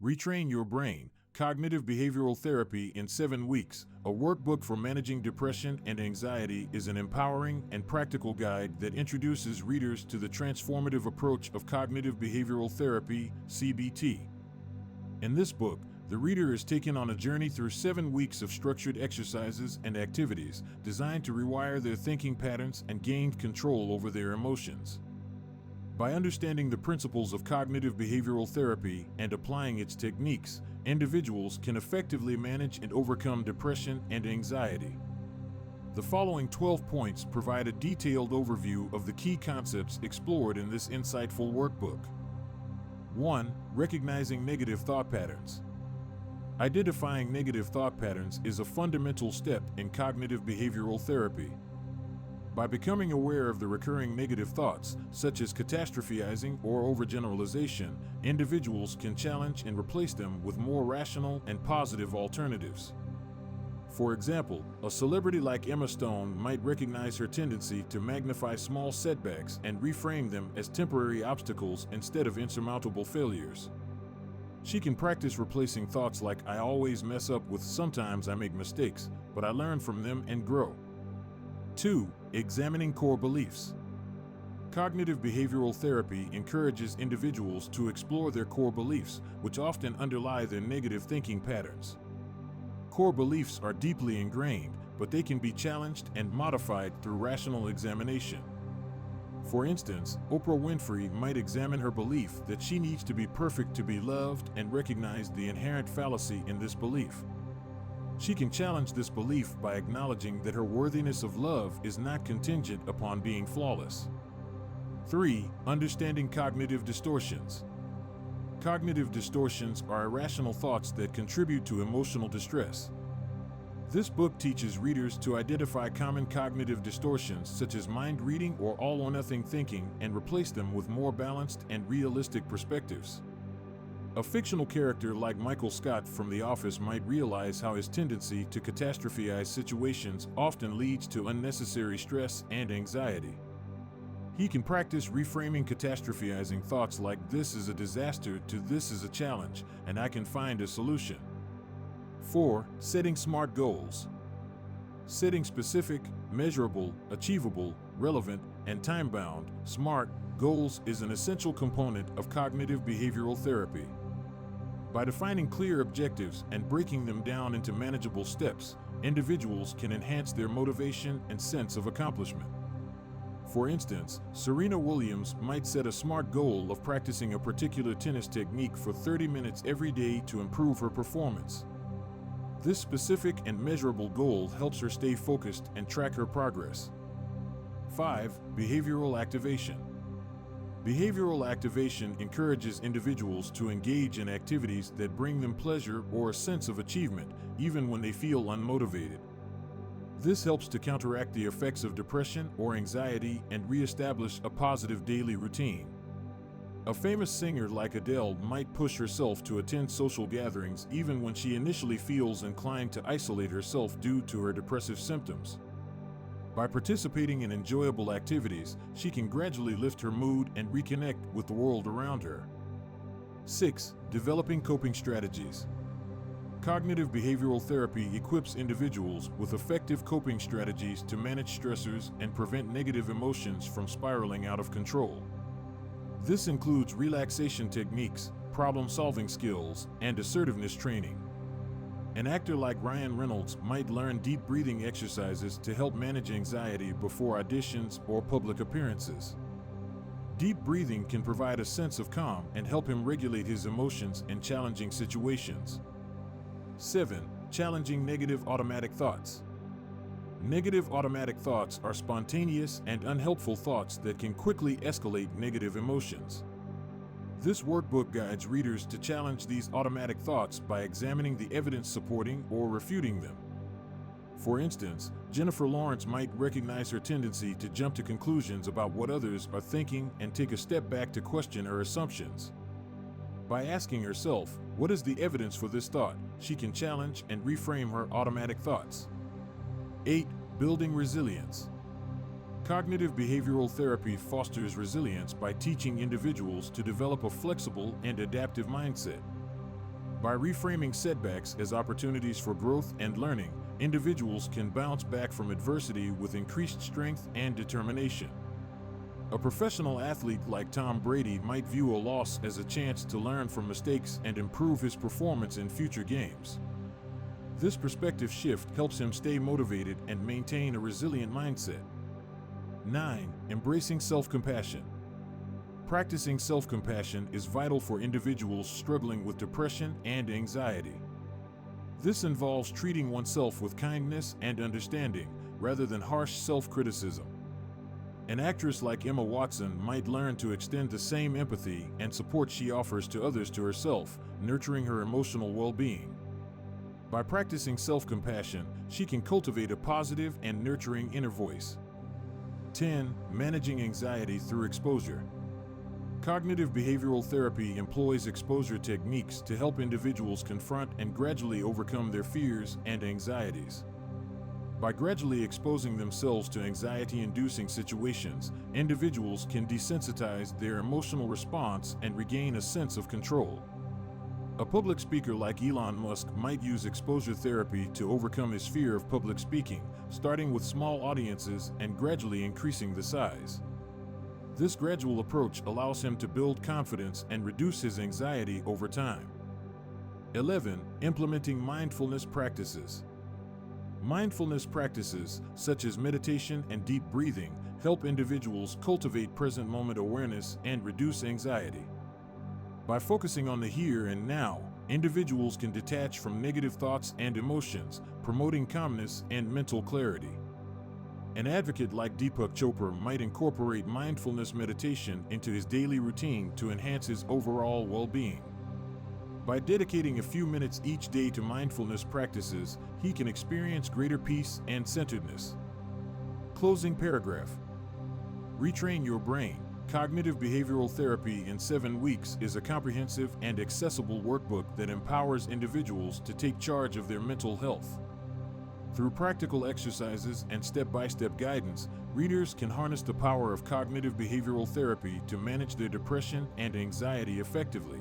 Retrain Your Brain, Cognitive Behavioral Therapy in 7 Weeks, a workbook for managing depression and anxiety, is an empowering and practical guide that introduces readers to the transformative approach of cognitive behavioral therapy, CBT. In this book, the reader is taken on a journey through 7 weeks of structured exercises and activities designed to rewire their thinking patterns and gain control over their emotions. By understanding the principles of cognitive behavioral therapy and applying its techniques, individuals can effectively manage and overcome depression and anxiety. The following 12 points provide a detailed overview of the key concepts explored in this insightful workbook. 1. Recognizing negative thought patterns. Identifying negative thought patterns is a fundamental step in cognitive behavioral therapy. By becoming aware of the recurring negative thoughts, such as catastrophizing or overgeneralization, individuals can challenge and replace them with more rational and positive alternatives. For example, a celebrity like Emma Stone might recognize her tendency to magnify small setbacks and reframe them as temporary obstacles instead of insurmountable failures. She can practice replacing thoughts like "I always mess up" with "sometimes I make mistakes, but I learn from them and grow." 2. Examining core beliefs. Cognitive behavioral therapy encourages individuals to explore their core beliefs, which often underlie their negative thinking patterns. Core beliefs are deeply ingrained, but they can be challenged and modified through rational examination. For instance, Oprah Winfrey might examine her belief that she needs to be perfect to be loved and recognize the inherent fallacy in this belief. She can challenge this belief by acknowledging that her worthiness of love is not contingent upon being flawless. 3. Understanding cognitive distortions. Cognitive distortions are irrational thoughts that contribute to emotional distress. This book teaches readers to identify common cognitive distortions such as mind reading or all-or-nothing thinking and replace them with more balanced and realistic perspectives. A fictional character like Michael Scott from The Office might realize how his tendency to catastrophize situations often leads to unnecessary stress and anxiety. He can practice reframing catastrophizing thoughts like "this is a disaster" to "this is a challenge, and I can find a solution." 4. Setting smart goals. Setting specific, measurable, achievable, relevant, and time-bound, SMART goals is an essential component of cognitive behavioral therapy. By defining clear objectives and breaking them down into manageable steps, individuals can enhance their motivation and sense of accomplishment. For instance, Serena Williams might set a SMART goal of practicing a particular tennis technique for 30 minutes every day to improve her performance. This specific and measurable goal helps her stay focused and track her progress. 5. Behavioral activation. Behavioral activation encourages individuals to engage in activities that bring them pleasure or a sense of achievement, even when they feel unmotivated. This helps to counteract the effects of depression or anxiety and reestablish a positive daily routine. A famous singer like Adele might push herself to attend social gatherings even when she initially feels inclined to isolate herself due to her depressive symptoms. By participating in enjoyable activities, she can gradually lift her mood and reconnect with the world around her. 6. Developing coping strategies. Cognitive behavioral therapy equips individuals with effective coping strategies to manage stressors and prevent negative emotions from spiraling out of control. This includes relaxation techniques, problem-solving skills, and assertiveness training. An actor like Ryan Reynolds might learn deep breathing exercises to help manage anxiety before auditions or public appearances. Deep breathing can provide a sense of calm and help him regulate his emotions in challenging situations. 7. Challenging negative automatic thoughts. Negative automatic thoughts are spontaneous and unhelpful thoughts that can quickly escalate negative emotions. This workbook guides readers to challenge these automatic thoughts by examining the evidence supporting or refuting them. For instance, Jennifer Lawrence might recognize her tendency to jump to conclusions about what others are thinking and take a step back to question her assumptions. By asking herself, "What is the evidence for this thought?" she can challenge and reframe her automatic thoughts. 8. Building resilience. Cognitive behavioral therapy fosters resilience by teaching individuals to develop a flexible and adaptive mindset. By reframing setbacks as opportunities for growth and learning, individuals can bounce back from adversity with increased strength and determination. A professional athlete like Tom Brady might view a loss as a chance to learn from mistakes and improve his performance in future games. This perspective shift helps him stay motivated and maintain a resilient mindset. 9. Embracing self-compassion. Practicing self-compassion is vital for individuals struggling with depression and anxiety. This involves treating oneself with kindness and understanding, rather than harsh self-criticism. An actress like Emma Watson might learn to extend the same empathy and support she offers to others to herself, nurturing her emotional well-being. By practicing self-compassion, she can cultivate a positive and nurturing inner voice. 10. Managing anxiety through exposure. Cognitive behavioral therapy employs exposure techniques to help individuals confront and gradually overcome their fears and anxieties. By gradually exposing themselves to anxiety-inducing situations, individuals can desensitize their emotional response and regain a sense of control. A public speaker like Elon Musk might use exposure therapy to overcome his fear of public speaking, starting with small audiences and gradually increasing the size. This gradual approach allows him to build confidence and reduce his anxiety over time. 11. Implementing mindfulness practices. Mindfulness practices, such as meditation and deep breathing, help individuals cultivate present moment awareness and reduce anxiety. By focusing on the here and now, individuals can detach from negative thoughts and emotions, promoting calmness and mental clarity. An advocate like Deepak Chopra might incorporate mindfulness meditation into his daily routine to enhance his overall well-being. By dedicating a few minutes each day to mindfulness practices, he can experience greater peace and centeredness. Closing paragraph. Retrain your brain. Cognitive Behavioral Therapy in 7 Weeks is a comprehensive and accessible workbook that empowers individuals to take charge of their mental health. Through practical exercises and step-by-step guidance, readers can harness the power of cognitive behavioral therapy to manage their depression and anxiety effectively.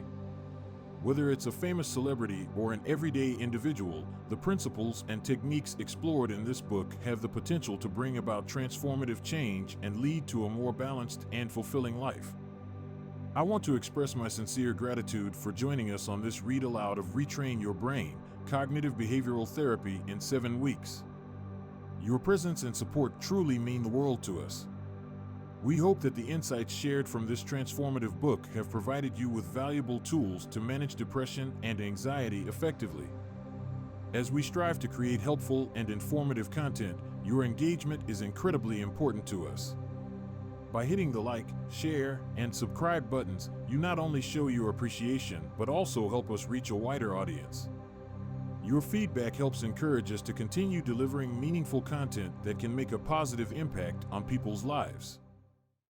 Whether it's a famous celebrity or an everyday individual, the principles and techniques explored in this book have the potential to bring about transformative change and lead to a more balanced and fulfilling life. I want to express my sincere gratitude for joining us on this read aloud of Retrain Your Brain, Cognitive Behavioral Therapy in 7 Weeks. Your presence and support truly mean the world to us. We hope that the insights shared from this transformative book have provided you with valuable tools to manage depression and anxiety effectively. As we strive to create helpful and informative content, your engagement is incredibly important to us. By hitting the like, share, and subscribe buttons, you not only show your appreciation, but also help us reach a wider audience. Your feedback helps encourage us to continue delivering meaningful content that can make a positive impact on people's lives.